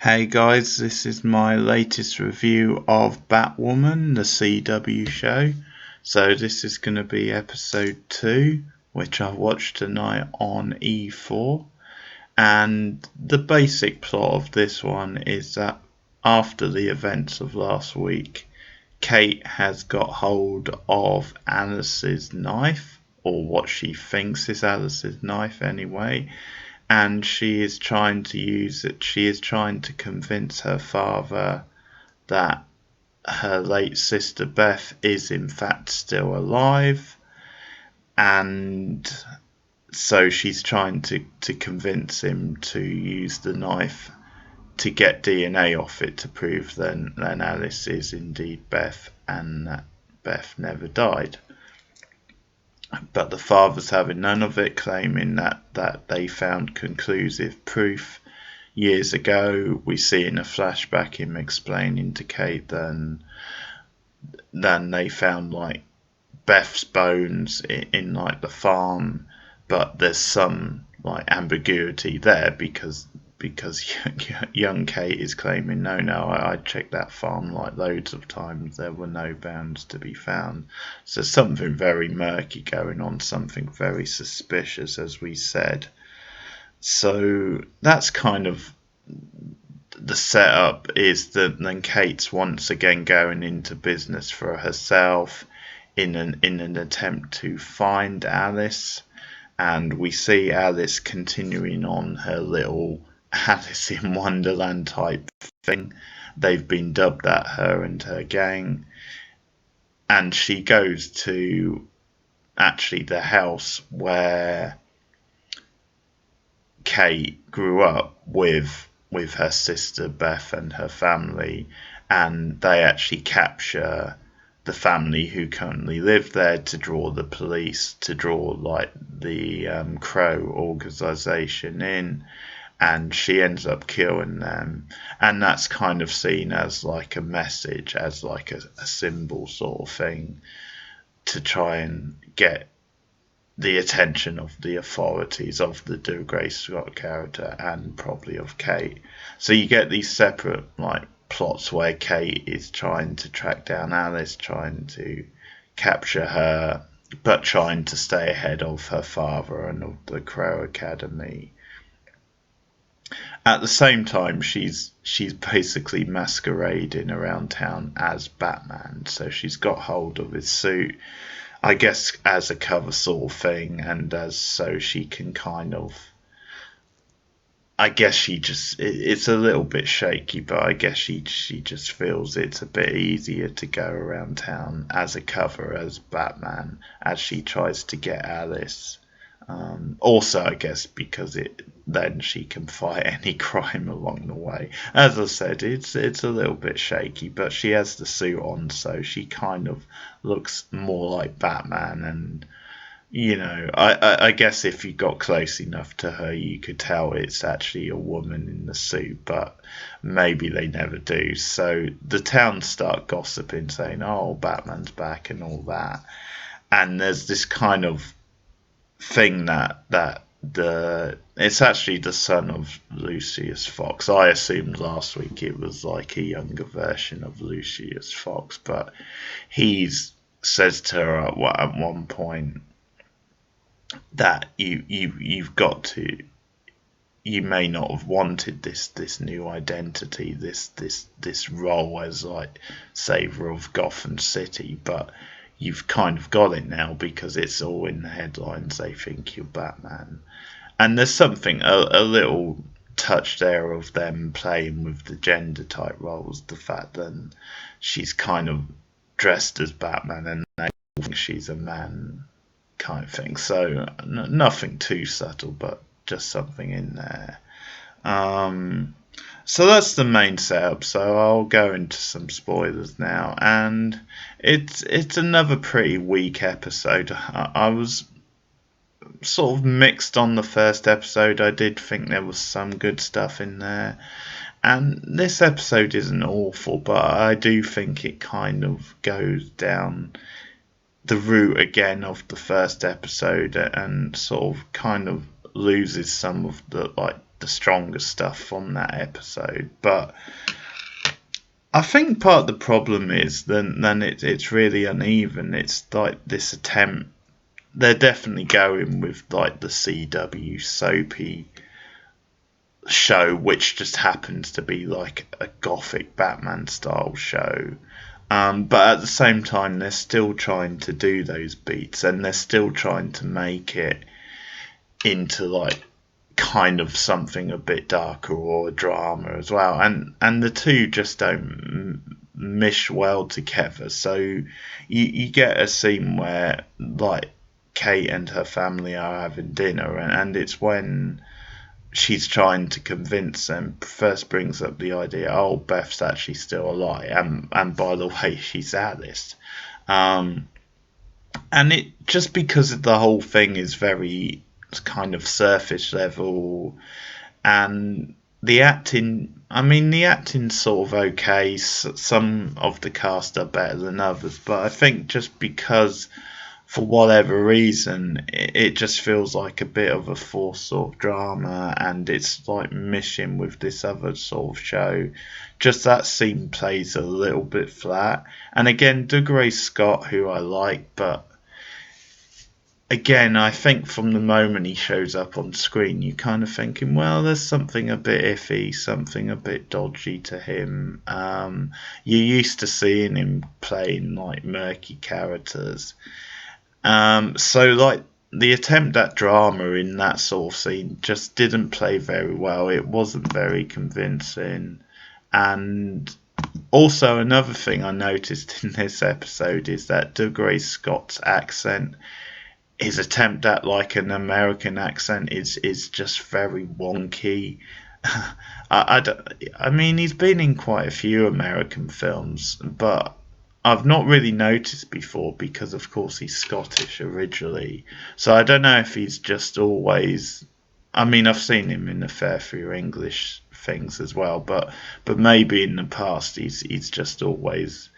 Hey guys, this is my latest review of Batwoman, the CW show. So this is going to be episode 2, which I watched tonight on E4. And the basic plot of this one is that after the events of last week, Kate has got hold of Alice's knife, or what she thinks is Alice's knife anyway, and she is trying to use it. She is trying to convince her father that her late sister Beth is in fact still alive, and so she's trying to convince him to use the knife to get DNA off it to prove then Alice is indeed Beth and that Beth never died. But the father's having none of it, claiming that they found conclusive proof years ago. We see in a flashback him explaining to Kate then they found like Beth's bones in like the farm, but there's some like ambiguity there because young Kate is claiming no, I checked that farm like loads of times, there were no bones to be found. So something very murky going on, something very suspicious, as we said. So that's kind of the setup, is that then Kate's once again going into business for herself in an attempt to find Alice, and we see Alice continuing on her little Alice in Wonderland type thing. They've been dubbed that, her and her gang, and she goes to actually the house where Kate grew up with her sister Beth and her family, and they actually capture the family who currently live there to draw the police, to draw like the Crow organisation in, and she ends up killing them, and that's kind of seen as like a message, as like a symbol sort of thing, to try and get the attention of the authorities, of the Grace Scott character and probably of Kate. So you get these separate like plots where Kate is trying to track down Alice, trying to capture her, but trying to stay ahead of her father and of the Crow Academy. At the same time, she's basically masquerading around town as Batman. So she's got hold of his suit, I guess, as a cover sort of thing, and as so she can kind of, I guess she just, it's a little bit shaky, but I guess she just feels it's a bit easier to go around town as a cover as Batman as she tries to get Alice. Also, I guess because then she can fight any crime along the way. As I said, it's a little bit shaky, but she has the suit on, so she kind of looks more like Batman. And I guess if you got close enough to her, you could tell it's actually a woman in the suit, but maybe they never do. So the town start gossiping, saying, "Oh, Batman's back" and all that. And there's this kind of thing that it's actually the son of Lucius Fox. I assumed last week it was like a younger version of Lucius Fox, but he says to her at one point that you've got to, you may not have wanted this new identity, this role as like savior of Gotham City, but you've kind of got it now because it's all in the headlines. They think you're Batman. And there's something, a little touch there of them playing with the gender type roles. The fact that she's kind of dressed as Batman and they think she's a man kind of thing. So nothing too subtle, but just something in there. So that's the main setup, so I'll go into some spoilers now, and it's another pretty weak episode. I was sort of mixed on the first episode. I did think there was some good stuff in there, and this episode isn't awful, but I do think it kind of goes down the route again of the first episode and sort of kind of loses some of the like the stronger stuff from that episode. But I think part of the problem is then it's really uneven. It's like this attempt. They're definitely going with like the CW soapy show, which just happens to be like a gothic Batman style show. But at the same time, they're still trying to do those beats, and they're still trying to make it into like kind of something a bit darker or a drama as well. And the two just don't mesh well together. So you get a scene where like Kate and her family are having dinner, and it's when she's trying to convince them, first brings up the idea, oh, Beth's actually still alive, and by the way, she's Alice. And it just because the whole thing is very kind of surface level, and the acting's sort of okay. Some of the cast are better than others, but I think just because for whatever reason, it just feels like a bit of a forced sort of drama, and it's like mishing with this other sort of show. Just that scene plays a little bit flat. And again, Dougray Scott, who I like, but again, I think from the moment he shows up on screen, you're kind of thinking, well, there's something a bit iffy, something a bit dodgy to him. You're used to seeing him playing like murky characters. So like the attempt at drama in that sort of scene just didn't play very well. It wasn't very convincing. And also another thing I noticed in this episode is that Dougray Scott's accent, his attempt at like an American accent is just very wonky. I mean, he's been in quite a few American films, but I've not really noticed before because, of course, he's Scottish originally. So I don't know if he's just always. I mean, I've seen him in a fair few English things as well, but maybe in the past he's just always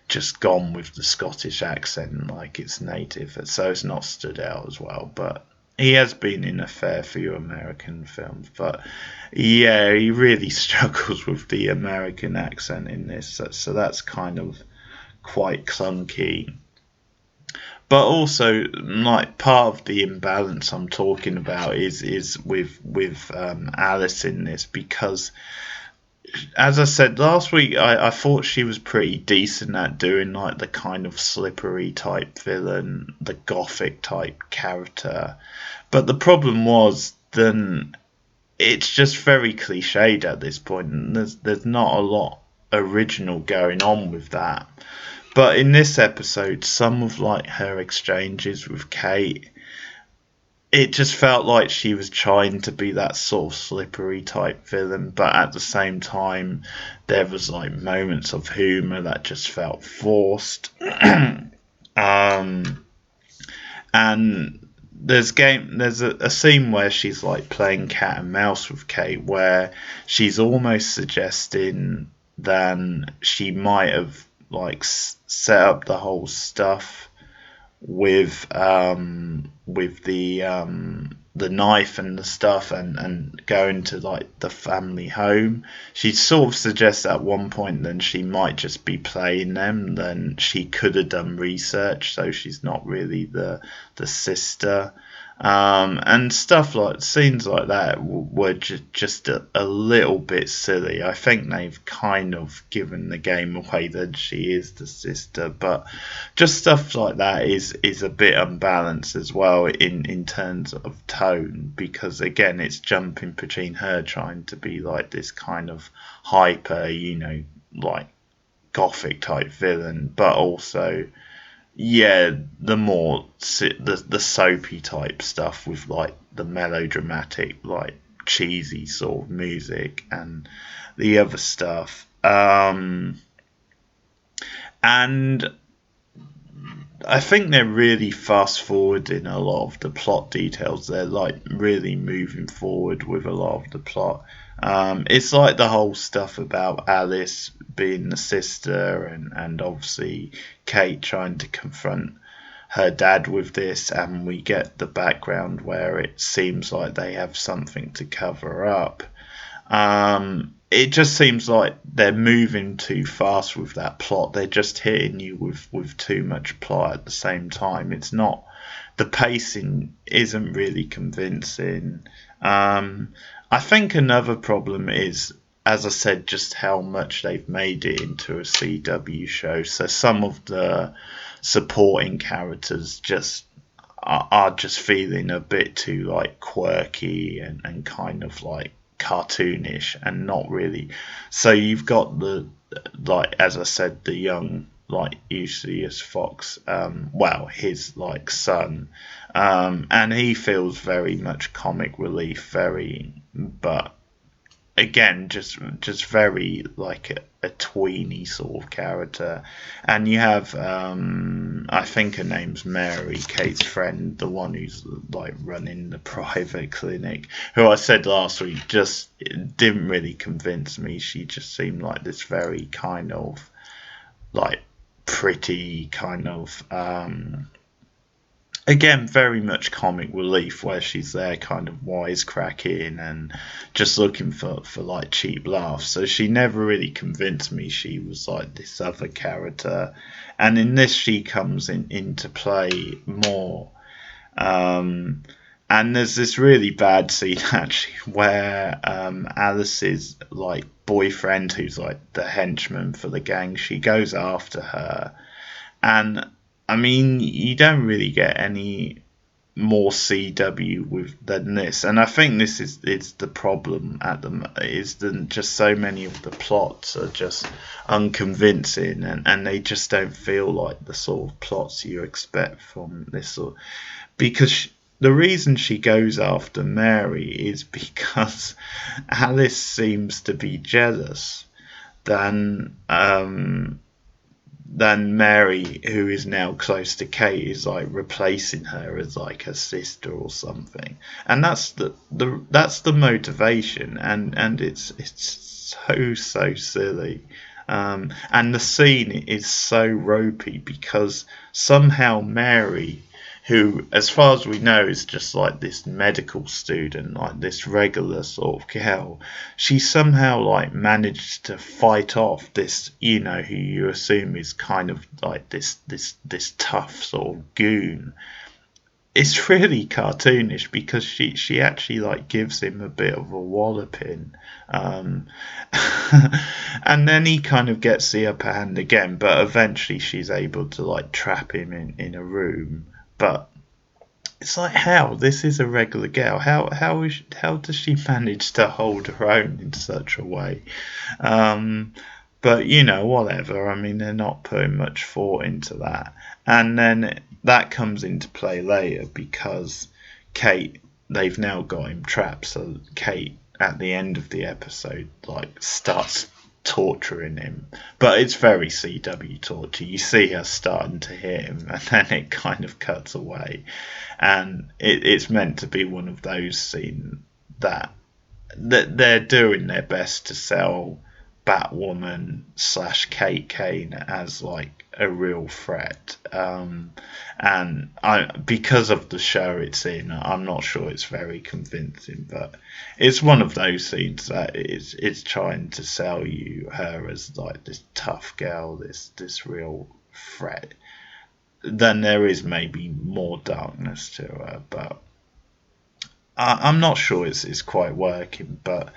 just gone with the Scottish accent like it's native, so it's not stood out as well. But he has been in a fair few American films, but yeah, he really struggles with the American accent in this, so that's kind of quite clunky. But also, like, part of the imbalance I'm talking about is with Alice in this, because as I said last week, I thought she was pretty decent at doing like the kind of slippery type villain, the gothic type character. But the problem was then it's just very cliched at this point, and there's not a lot original going on with that. But in this episode, some of like her exchanges with Kate, it just felt like she was trying to be that sort of slippery type villain, but at the same time, there was like moments of humour that just felt forced. And there's a scene where she's like playing cat and mouse with Kate, where she's almost suggesting that she might have like set up the whole stuff with the knife and the stuff, and going to like the family home. She sort of suggests at one point then she might just be playing them, then she could have done research, so she's not really the sister. And stuff like scenes like that were just a little bit silly. I think they've kind of given the game away that she is the sister, but just stuff like that is a bit unbalanced as well in terms of tone, because again it's jumping between her trying to be like this kind of hyper, like gothic type villain, but also the more the soapy type stuff with like the melodramatic, like cheesy sort of music and the other stuff. And I think they're really fast forwarding a lot of the plot details. They're like really moving forward with a lot of the plot. It's like the whole stuff about Alice being the sister, and obviously Kate trying to confront her dad with this, and we get the background where it seems like they have something to cover up. It just seems like they're moving too fast with that plot. They're just hitting you with too much plot at the same time. It's not, the pacing isn't really convincing. I think another problem is, as I said, just how much they've made it into a CW show. So some of the supporting characters just are just feeling a bit too like quirky and kind of like cartoonish and not really. So you've got the, like as I said, the young like Lucius Fox, well, his like son, and he feels very much comic relief, but again, just very like a tweeny sort of character. And you have, I think her name's Mary, Kate's friend, the one who's like running the private clinic, who I said last week just didn't really convince me. She just seemed like this very kind of like pretty kind of, again, very much comic relief, where she's there kind of wisecracking and just looking for like cheap laughs. So she never really convinced me she was like this other character. And in this, she comes into play more. And there's this really bad scene actually where Alice's like boyfriend, who's like the henchman for the gang, she goes after her. And I mean, you don't really get any more CW than this, and I think this is the problem at the is that just so many of the plots are just unconvincing, and they just don't feel like the sort of plots you expect from this sort. Because the reason she goes after Mary is because Alice seems to be jealous than Mary, who is now close to Kate, is like replacing her as like her sister or something. And that's the motivation, and it's so silly. And the scene is so ropey because somehow Mary, who, as far as we know, is just like this medical student, like this regular sort of girl, she somehow like managed to fight off this, you know, who you assume is kind of like this tough sort of goon. It's really cartoonish because she actually like gives him a bit of a walloping, and then he kind of gets the upper hand again, but eventually she's able to like trap him in a room. But it's like, how? This is a regular girl. How does she manage to hold her own in such a way? But you know, whatever. I mean, they're not putting much thought into that. And then that comes into play later because Kate, they've now got him trapped. So Kate, at the end of the episode, like starts torturing him, but it's very CW torture. You see her starting to hit him, and then it kind of cuts away, and it's meant to be one of those scenes that they're doing their best to sell Batwoman / Kate Kane as like a real threat, and because of the show it's in, I'm not sure it's very convincing, but it's one of those scenes that it's trying to sell you her as like this tough girl, this real threat. Then there is maybe more darkness to her, but I'm not sure it's quite working. But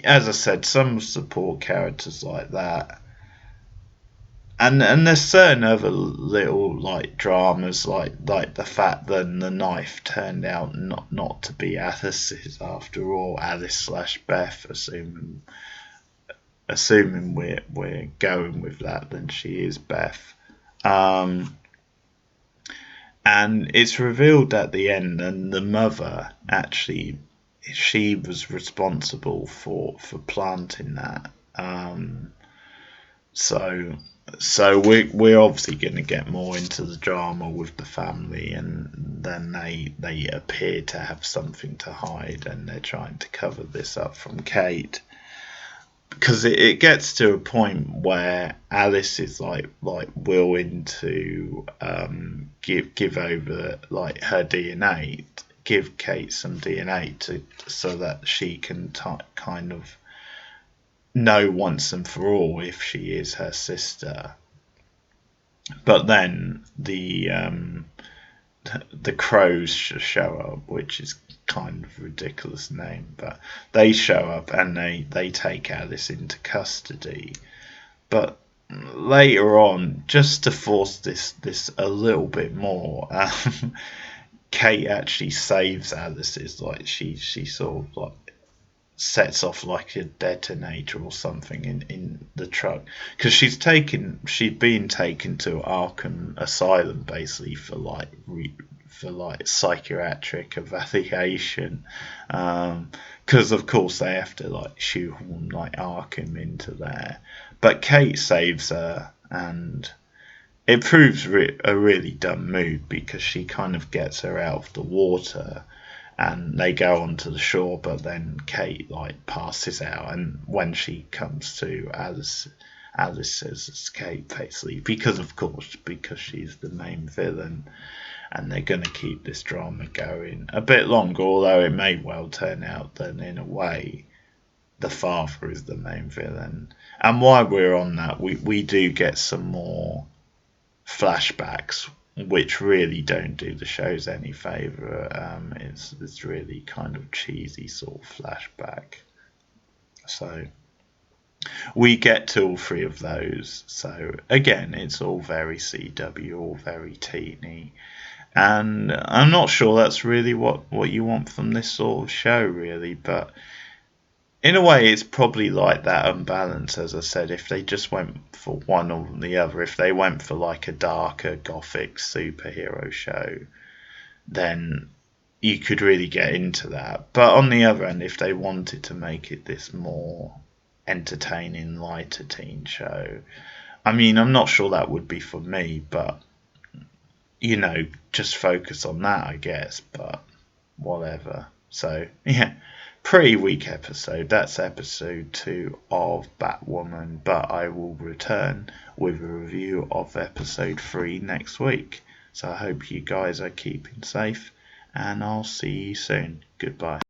as I said, some support characters like that, and there's certain other little like dramas, like the fact that the knife turned out not to be Alice's after all, Alice / Beth, assuming we're going with that, then she is Beth. And it's revealed at the end, and the mother actually, she was responsible for planting that. So we're obviously going to get more into the drama with the family, and then they appear to have something to hide, and they're trying to cover this up from Kate. because it gets to a point where Alice is like willing to give over like her DNA, give Kate some DNA to so that she can kind of know once and for all if she is her sister. But then the crows show up, which is kind of a ridiculous name, but they show up and they take Alice into custody. But later on, just to force this a little bit more, Kate actually saves Alice's, like she sort of like sets off like a detonator or something in the truck, because she'd been taken to Arkham Asylum basically for like for like psychiatric evaluation, because of course they have to like shoehorn like Arkham into there. But Kate saves her, and it proves a really dumb move because she kind of gets her out of the water and they go onto the shore, but then Kate like passes out, and when she comes to, Alice says it's Kate basically, because of course because she's the main villain, and they're going to keep this drama going a bit longer, although it may well turn out that in a way the father is the main villain. And while we're on that, we do get some more flashbacks which really don't do the shows any favour. It's really kind of cheesy sort of flashback. So we get to all three of those. So again, it's all very CW, all very teeny. And I'm not sure that's really what you want from this sort of show, really. But in a way, it's probably like that Unbalance, as I said. If they just went for one or the other, if they went for like a darker gothic superhero show, then you could really get into that. But on the other hand, if they wanted to make it this more entertaining, lighter teen show, I mean, I'm not sure that would be for me, but just focus on that, I guess. But whatever. So yeah, pretty weak episode. That's episode 2 of Batwoman, but I will return with a review of episode 3 next week. So I hope you guys are keeping safe, and I'll see you soon. Goodbye.